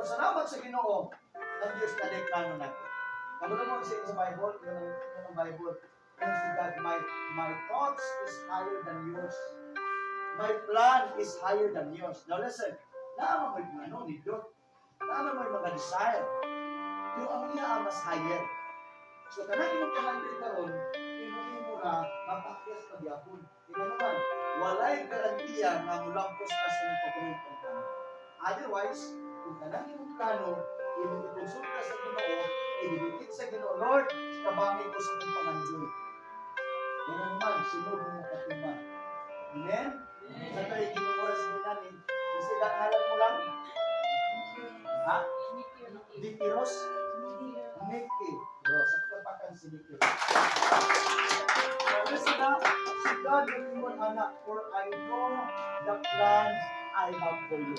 Salamat sa Ginoo. Ang Diyos na plano natin. Kamulan mo sa Bible, yung Bible. And si God, my thoughts is higher than yours. My plan is higher than yours. Now listen, naman may plano ni Diyos. Naman may mga desire. Pero ang iya mas higher. So kanang imong kahandin karon, imo na mapakyas pa gyapon. Ikaw naman, walay garantiya nga mulampos ka sa imong pagpunong plano. Otherwise, kung kanang imong plano, imong ikonsulta sa Ginoo, ibibigit sa Ginoo, Lord, kabangi ko sa imong pangandoy. Yan naman, sinod mo katiman. Amen? Sa tayo ginuoras mo namin, kasi ngalan mo lang? Ha? Nicky Ross? Nicky Ross. Sa pagpapakan si Nicky Ross. Listen na, si God will be anak, for I know the plans I have for you.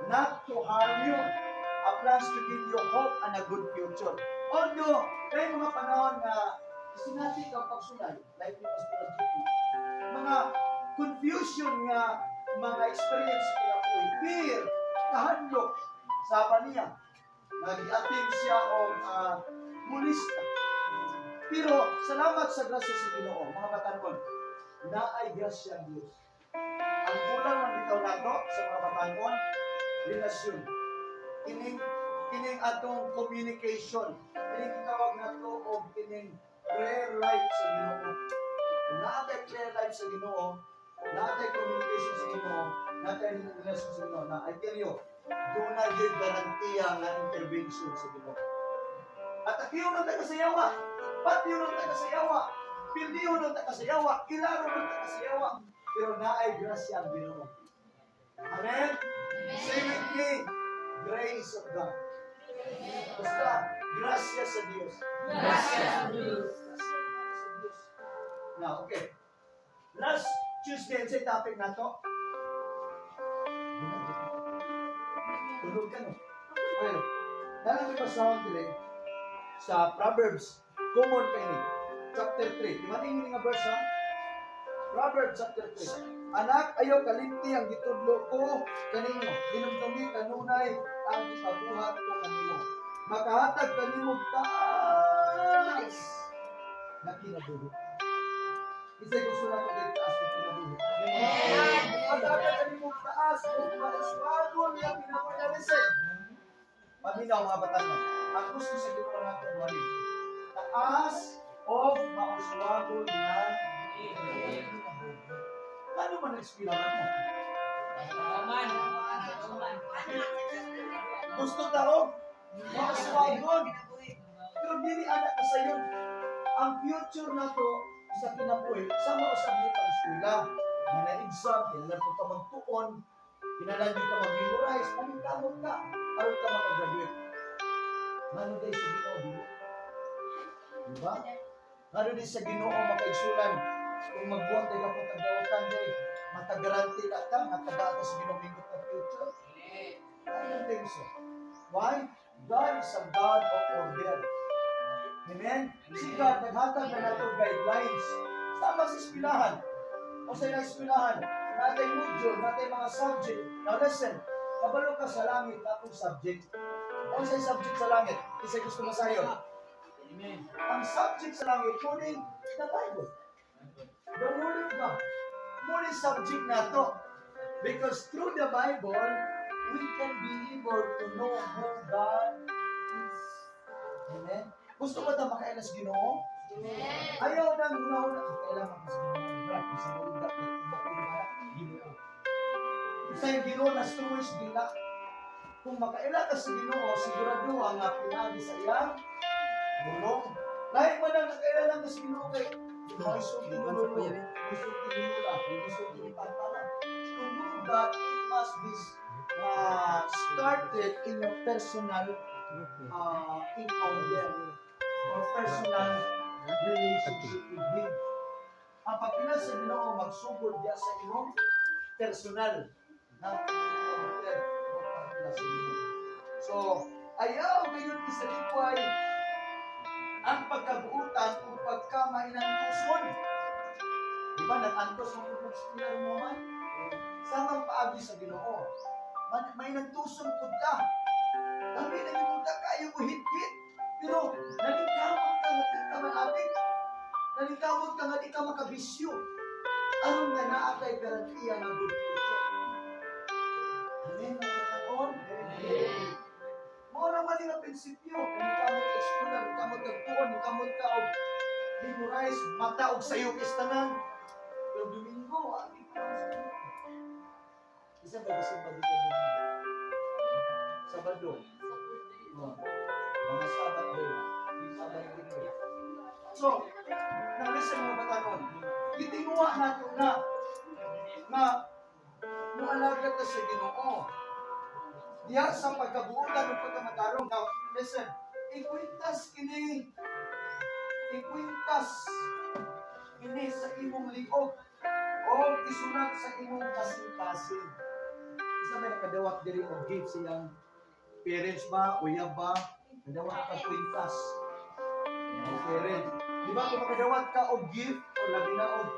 Not to harm you, a plans to give you hope and a good future. Although, may mga panahon na sinati ka pagsulay, like ni Pastor Jimmy, mga confusion nga, mga experience kaya po, fear, kahadlok, sabi niya, nag-attempt siya o mulista. Pero, salamat sa grasya sa Ginoo, mga batanon, na ay grasya ang Diyos. Ang kulang ng bitaw nato sa mga batanon, relasyon. Kining atong communication. Kining tawag nato o kining prayer life sa Ginoo. Kung naatay prayer life sa Ginoo, naatay communication sa Ginoo, naatay relasyon sa Ginoo, na I tell you, doon na yung garantiya na intervention sa Ginoo. At akiyo ng tagasayawa, pati yun ng tagasayawa, pildi yun ng tagasayawa, kilaro ng tagasayawa, pero naay grasya ang Ginoo. Amen? Say with me, grace of God. Basta, grasya sa Diyos. Grasya sa Diyos. Now, okay. Last Tuesday, sa topic na to. Tulog ka, no? Okay. Nalang pa sa today sa Proverbs, common kaini, chapter 3. Imating nga verse, ha? Proverbs chapter 3. Anak, ayaw kalimti ang gitudlo ko kaninyo. Dinumdumi kanunay ang ipabuhat ko kanimo. Makahatag kanimo taas na kinabuhi. Isa'y gusto na ito dito taas na kinabuhi. Makahatag kanimo taas kung maiswadon na kinabuhi na listen. Paminaw mga batanon. Ang gusto sa dito natin wali. Taas o mauswadon na kinabuhi. Paano man na-expiraman mo? Gusto tao? Makaswagon. Pero dili anak ka sa iyo. Ang future na to sa kinabuhi, sama o sa mga pag-eskwela, mga exam, kailan po ka magtuon, kailan ka mag-memorize, panitamot ka, aron ka makagraduate. Ngano day sa Ginoo, dili? Diba? Ngano day sa Ginoo makaigsulan, kung magbuhat ay kapag tagawatan day, matagaranti na ka, matagaata sa ginuminggot na future. I don't think so. Why? God is a God of order. Amen? Si God, naghatag na nato guidelines. Sama sa eskwelahan. O sa eskwelahan, natin module, natin mga subject. Now listen, kabalo ka sa langit, natong subject. O sa subject sa langit, isa gusto masayon. Amen. Ang subject sa langit, kunin the Bible. The Word of God. Muna subject na to. Because through the Bible, we can be able to know who God is. Amen? Gusto ba ito makailas Ginoo? Amen. Ayaw nang una-una. Kailangan ko sa Ginoo. Brad, isa mo yung dapat Ginoo. Isa yung Ginoo na stuwish dila. Kung makaila ka sa Ginoo, sigurado ang pinagi sa iyang bulong. Lahit mo nang nakailan ka sa Ginoo kay may sulti mo lulo, may sulti mo lula, may sulti mo pantala. To do that, it must be started in your personal encounter or personal relationship with Him. Ang pagkila sa Ginoo, magsugod diya sa imong personal na encounter o pagkila sa Ginoo. So, ayaw ngayon sa lipuay ang pagkabuutan kung pagkamainantuson. Diba, nag-antos mo kung pagsikilar mo man? Samang paagi sa Ginoo. may nagtusong po ka. Kami nagpunta kayo mo hit-hit. Pero nalingkamot ka nga di ka malapit. Nalingkamot ka nga di ka makabisyo. Aron nga naa kay garantiya ng good future. Amen, mga kataon. Mo na mali nga prinsipyo. Nalingkamot ka eskwela, nalingkamot ka tuon, nalingkamot ka og memorize, mata og sayo kistanan. Pero Domingo, ang isa ba kasi ba dito Domingo? Sabado. Mga Sabat din. Sabado din. So, nalisa mga batanon. Gitinguha nato na mualaga ka sa Ginoo. Diya sa pagkabuutan ng pagkamatarong. Now, listen. Ikwintas kini sa imong liog o isunat sa imong kasing-kasing. Isa may nakadawat diri og gift siyang parents ba, uyab ba, nadawat ka kwintas. Ang parents. Di ba kung makadawat ka og gift o labi na og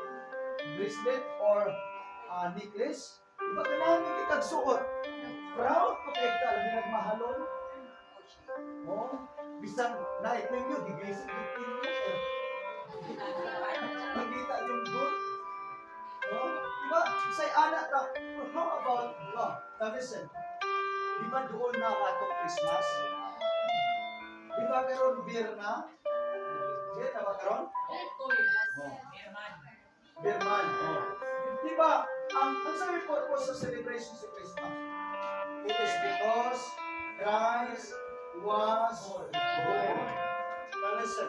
bracelet or necklace, di ba kailangan mo kitag suot? Proud ko kay ka, labi nagmahalon. Oh, bisang na-equip nyo, gigising gitin nyo. Magkita yung good. Oh, di ba? Say anak ka, well, how about, now listen, di ba doon na atong Christmas? Di ba karon beer na? Beer na ba karon? Beerman. Oh. Di ba, ang sabi po sa celebration sa Christmas, it is because Christ was born. Now listen,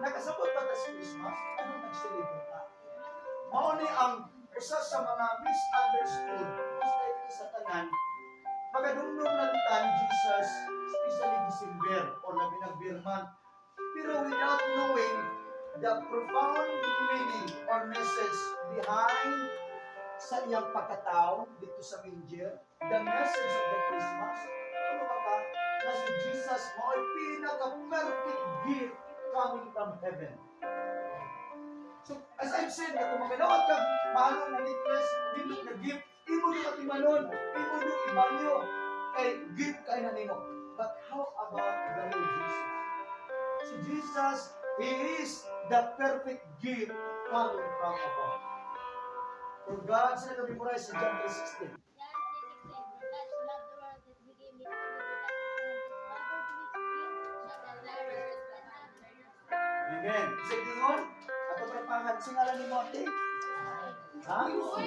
nakasabot ba ta sa Christmas? Ano nag-celebrate ka? Mauni ang isa sa mga misunderstood sa tanan, magadumdum lang ta ni Jesus, especially December or labi ng beer month. Pero without knowing the profound meaning or message behind sa iyang pagkatao dito sa manger, the message of the Christmas, ano ba na si Jesus mo ay pinaka-perfect gift coming from heaven. So, as I've said, na kung magalawat ka, mahalo na necklace, dito na gift, imo nyo matimanon, imo nyo ibanyo, kay gift kay na nino. But how about the Lord Jesus? Si Jesus, He is the perfect gift coming from above. For God, sila na-memorize sa John 3:16. Amen. Sa gingon, ato prapangan singalan ni Monte. Ha? For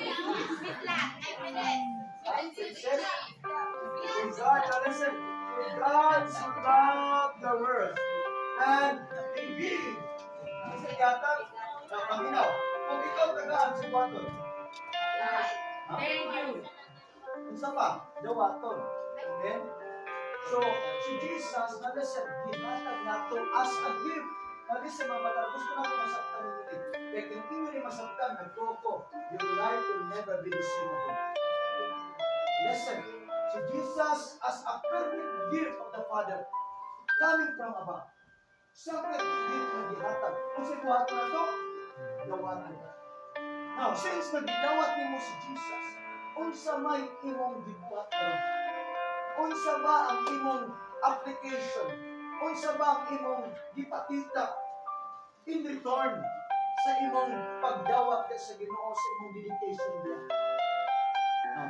God, listen. For God so loved the world and He gave. Sa yata, na paminaw. Kung ikaw tagaan sa baton. Thank you. Isa pa, dawaton. Amen. So, si Jesus, na listen, hinatag nato as a gift. Lagi sa mga bata, gusto na ako masaktan ng ulit. Kaya kung hindi rin masaktan, nagkoko, your life will never be the same again. Listen, si Jesus as a perfect gift of the Father, coming from above. Siya perfect gift na gihatag. Kung sa buhat na ito, gawatan. Now, since nagdawat ni mo si Jesus, unsa may imong gibuhat karon? Unsa ba ang imong application? Unsa ba ang imong gipakita in return sa imong pagdawat sa Ginoo sa imong dedication niya?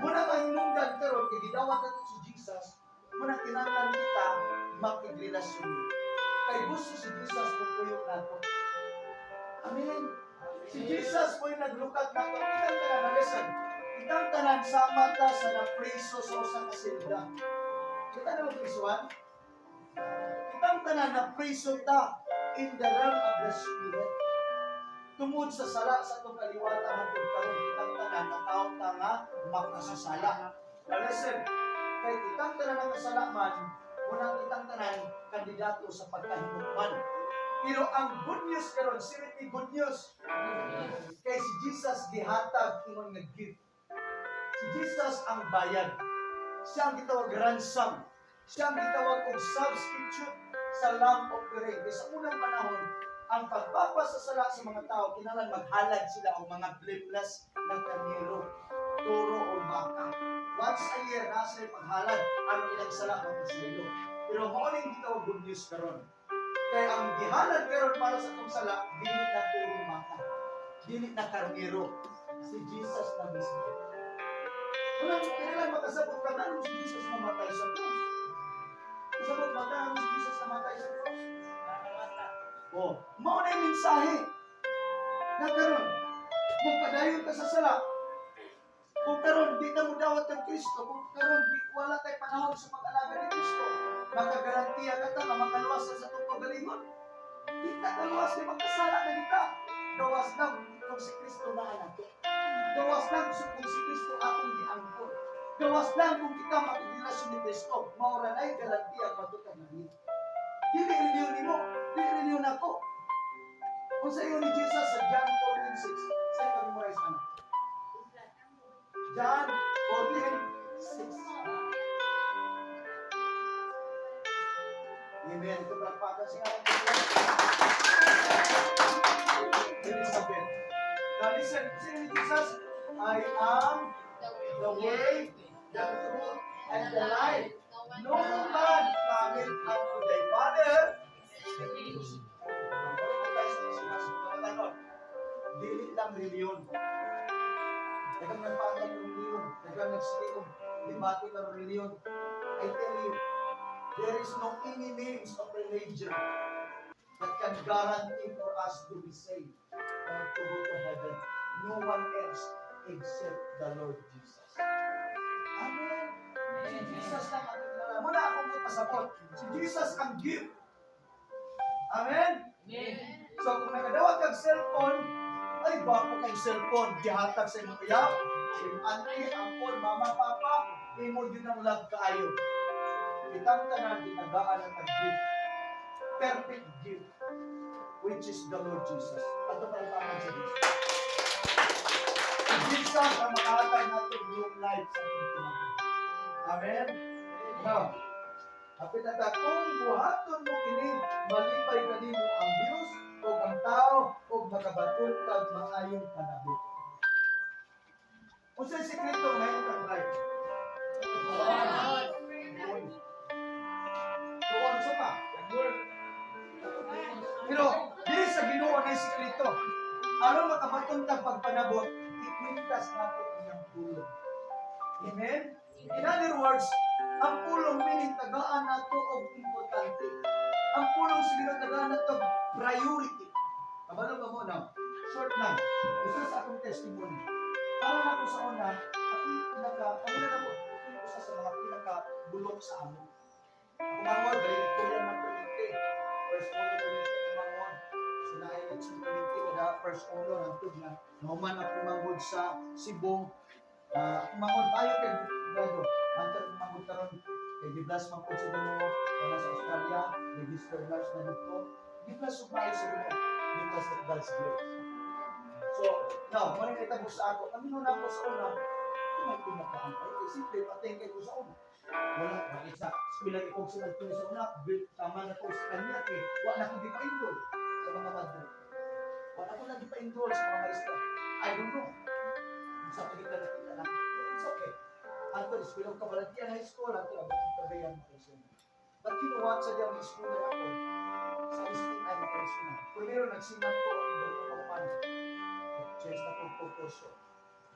Muna mahinungdan karon kay gidawat nato si Jesus, muna kinahanglan kita makigrelasyon. Kay gusto si Jesus magpuyok nato. Amen. Si Jesus po yung naglukat nato. Kitang tanan na listen. Kitang tanan sa mata sa napriso sa usang kasilda. Kita na magprisuan? Kitang tanan na priso ta in the realm of the Spirit. Tungod sa sala sa itong kaliwatan hanggang karon kitang tanan na tao ta nga makasasala. Now listen, kay kitang tanan na kasala man, muna kitang tanan kandidato sa pagkahinukman. Pero ang good news karon, seriously good news. Kay si Jesus gihatag imong nag-gift. Si Jesus ang bayad. Siya ang gitawag ransom. Siya ang gitawag og substitute sa Lamb of the Rain. Sa unang panahon, ang pagpapasasala sa mga tao, kinalan maghalad sila o mga blameless na karnero, toro o baka. once a year na sila paghalad ang ilang sala ng Israelo. Pero mauling dito ang good news karon. Kaya ang gihalad karon para sa itong sala, dili na puro mata. Dili na karnero. Si Jesus na mismo. Kailan makasabot ka na si Jesus mamatay sa cross? Kasabot mata ang si Jesus mamatay sa cross? Oh, mauna yung mensahe. Na karon, magpadayon ka sa sala. Kung karon di na mo dawat ng Kristo, kung karon di wala tay panahon sa pag-alaga ni Kristo, makagarantiya ka ta na makaluwas sa itong pagalingon. Di ka kaluwas, di magkasala na kita. Gawas lang kung si Kristo na anak ko. Gawas lang kung si Kristo akong giangkol. Gawas lang kung kita makirelasyon ni Kristo. Maura na'y garantiya matutan na niyo. Dili renew ni mo, dili renew na ko. Kung sa iyo ni Jesus sa John 14:6, sa'yo ka-memorize na. John 14:6. Amen. Ito palakpakan siya. Elizabeth. Now listen, say ni Jesus, I am the way, the truth, and the life. No man cometh unto thy Father. Dili lang reliyon. Dagang nagpagay ng reliyon. Dagang nagsikikom. Debate ng reliyon. I tell you, there is no any names of religion that can guarantee for us to be saved or to go to heaven. No one else except the Lord Jesus. Amen. Si Jesus lang ang kilala. Muna akong pasapot. Si Jesus ang gift. Amen. So kung nakadawat kang cellphone, ay bako kang cellphone. Gihatag sa imong iyaw. Si auntie, uncle, mama, papa, imo yun ang love kaayo. Kitang tanan ginagaan ang gift. Perfect gift. Which is the Lord Jesus. Ato tayo paman sa Jesus. Jesus ang makahatag natin yung life sa ating pinagin. Amen? Now, kapit na kung buhaton mo kini, malipay kanimo ang Diyos o ang tao o makabaton kag maayong panabot. Kung sa'y sikreto ngayon kang right? Tuwan sa pa. Pero, dili sa Ginoo na sikreto. Aron makabaton kag pagpanabot, ikwintas nato ang pulong. Amen? In other words, ang pulong meaning tagaan nato og importante. Ang pulong siguro tagaan nato priority. Kabalo ba mo na? Short lang. Usa sa akong testimony. Para na ko sa una, ako usa sa mga pinaka-bulok sa amo. Ako mangod, Victorian na permite. First owner permite mangod. So na-election permite kada first owner ang tug na nauman ako mangod sa Cebu. Mangod tayo kay Grado. Antay mangod karon kay Giblas man pud sa Ginoo para sa Australia, registered nurse na dito. Giblas supply sa Ginoo. Because of God's grace. So, now, kung kita mo sa ako, kami nung ako sa una, may pinakaantay. Eh, simple, patengkay ko sa una. Wala, bakit sa eskwela ikong sinag ko sa una, tama na ko sa kanya, eh, wala ko di pa-enroll sa mga madre. Wala ko na di pa-enroll sa mga maestra. I don't know. Sa pagkita na kita na, it's okay. Anto, eskwela ko kabalantian high school, anto, abot yung pagayan mo kasi. But you know what, sa diyang school na ako, sa isting ay makarisuna. Primero, nagsiman ko ang ibang pagkakuman. Chess na po kurso.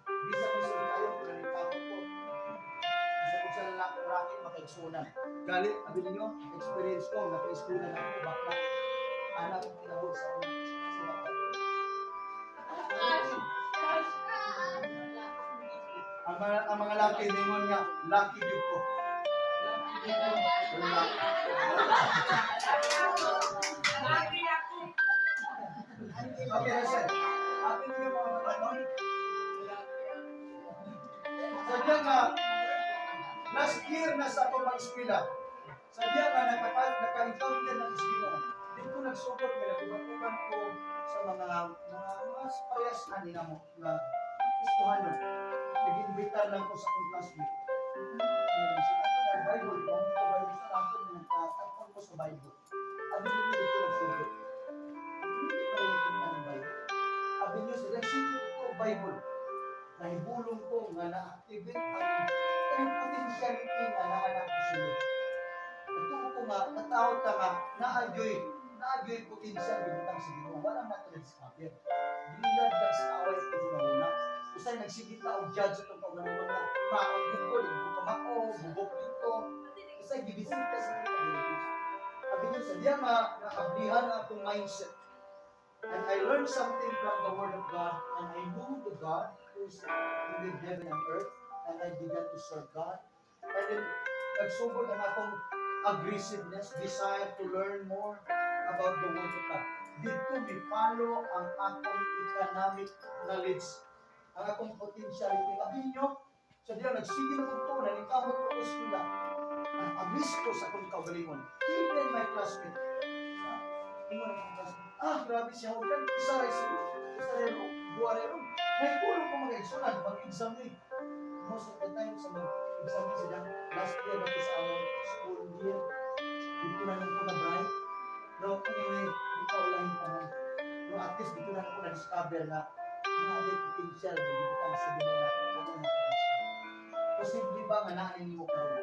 Bisa-bisa kayo, kung nalipakot po. Bisa kung sa lalaki racket, makaigsunan. Galit, sabi ninyo, experience ko, naka-iskunan ako, bakla. Anak kong tinawag sa una. Ang mga laki, ningon nga, lucky view ko. Okay, listen. Atin niyo mga matanong. Sadya nga, last year na sa ako mag-eskwela. Sadya nga, naka-encounter na sa Ginoo. Hindi ko nagsugod, kaya nagubatugan ko sa mga parehas kanina mo na istuhan nyo. Nag-invitar lang ko sa akong classmate. Bible, kung ito Bible sa lahat, nagtatapon ko sa Bible. Abi nyo dito nagsugod. Hindi pa rin ito ng Bible. Abi nyo sila, sige ko Bible. Nahibulong ko nga na-activate ang potentiality nga naanak ko sila. Natuo ko nga, natawag ka nga, naadyo'y potential binutang sa Ginoo. Walang nato na-discover. Gilad lang sa away ito na muna. Usay nagsigit na og judge itong pagmanaman na maon dito, ligo ka mako, bubok dito. Usay gibisita sa mga pagmanaman. Sabi ko sa diya nakablihan na akong mindset. And I learned something from the Word of God, and I knew the God who's who made heaven and earth, and I began to serve God. And then, nagsugod ang akong aggressiveness, desire to learn more about the Word of God. Dito may follow ang akong economic knowledge, ang akong potentiality. Abin nyo, sa diya nagsigil ko ito, nanikamot ko ito sila. Ang amis ko sa akong kaugalingon. Even my classmate. Grabe siya. Isa rin, dua rin. Nagpulong ko mga eksunan, pag-exam ni. Most of the time, sa mag-exam ni sila, last year, natin sa among school year, dito na nang ko na-bright. No, anyway, di pa ulahin pa na. No, at least dito na ako na-discover na na-aday potential, dito ka sa Ginoo na ako na posible ba nga naanin mo karon?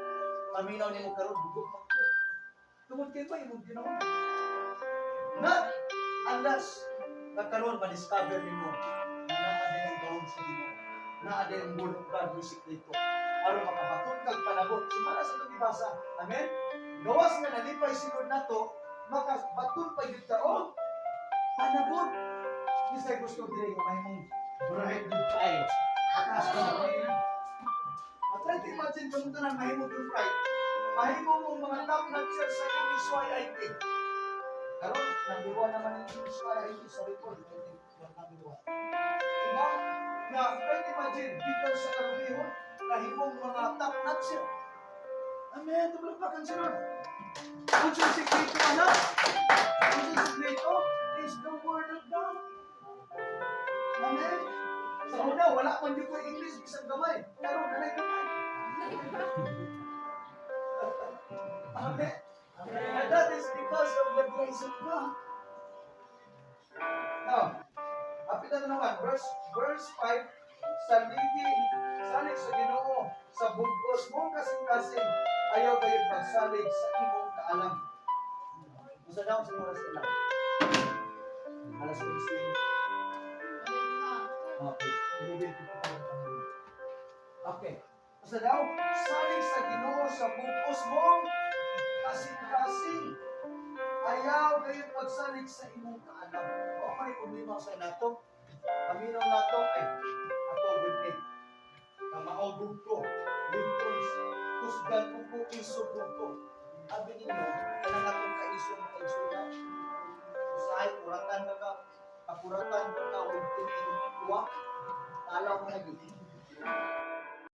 Paminaw ni mo karon, bugok mo ko. Tungod kayo ba, yung ginawa? Not unless nagkaroon ma-discover ni mo na naaday ang gawin sa Ginoo. Naaday ang Word of God, yung sikreto. Para makabatod kag panabot. Sumala sa itong ibasa. Amen? Gawas nga nalipay sinod na to, makabatod pa yung taon. Panabot. Kasi gusto din yung may mong bright good tayo. Atas ka na rin. Try to imagine kung ito na mahimog yung bright. Mahimog mong mga top nag-share sa MSYIT. Karon, nabiwa naman yung MSYIT sa report. Nabiwa. Diba? Kaya, try to imagine, dito sa karumihon, nahimong mga top nag-share. Amen, tumulapakan siya nun. Ang sikreto, anak. Ang sikreto is the Word of God. Amen. Sa una, wala man yung English, isang gamay. Pero, nanay gamay. Amen. And that is because of the grace of God. Now, kapitan na naman, verse 5, salig sa Ginoo, sa bugos mong kasing-kasing, ayaw kayo pagsalig sa imong kaalam. Masa daw sa oras nila? Alas 11. Okay. Masa daw, salig sa Ginoo, sa bugos mong kasing-kasing, ayaw kayo pagsalig sa imong kaalam. O may problema sa nato. Paminaw nato ay ato gudit. Kamaogog ko. Wintons. Kusgan ko ko isugog ko. Abi ninyo, kanang atong kaisog na kaisugan. Usahay, kuratan ka. Kapuratan ka. Huwag tuwak. Talaw mo na gudit.